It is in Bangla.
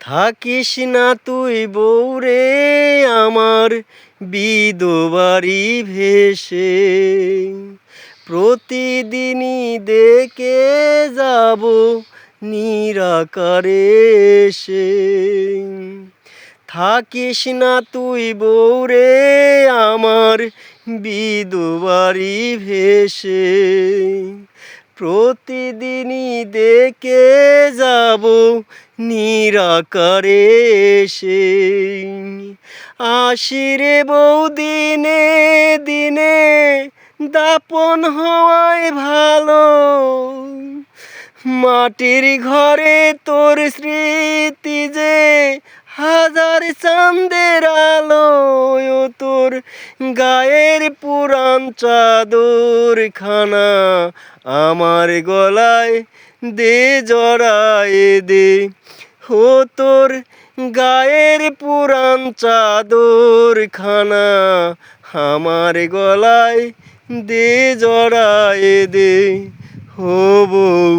থাকিস না তুই বউরে আমার বিধবাড়ি ভেসে, প্রতিদিনই দেখে যাব নিরাকারে এসে। থাকিস না তুই বউরে আমার বিধবাড়ি ভেসে, প্রতিদিনই দেখে যাব নিরাকারে এসে। আসিরে বউ দিনে দিনে দাপন হওয়ায় ভালো, মাটির ঘরে তোর স্মৃতি যে হাজার চাঁদের আলো। ও তোর গায়ের পুরান চাদর খানা আমার গলায় দে জড়ায়ে দে। ও তোর গায়ের পুরান চাদর খানা আমার গলায় দে জড়ায়ে দে। ও বউ।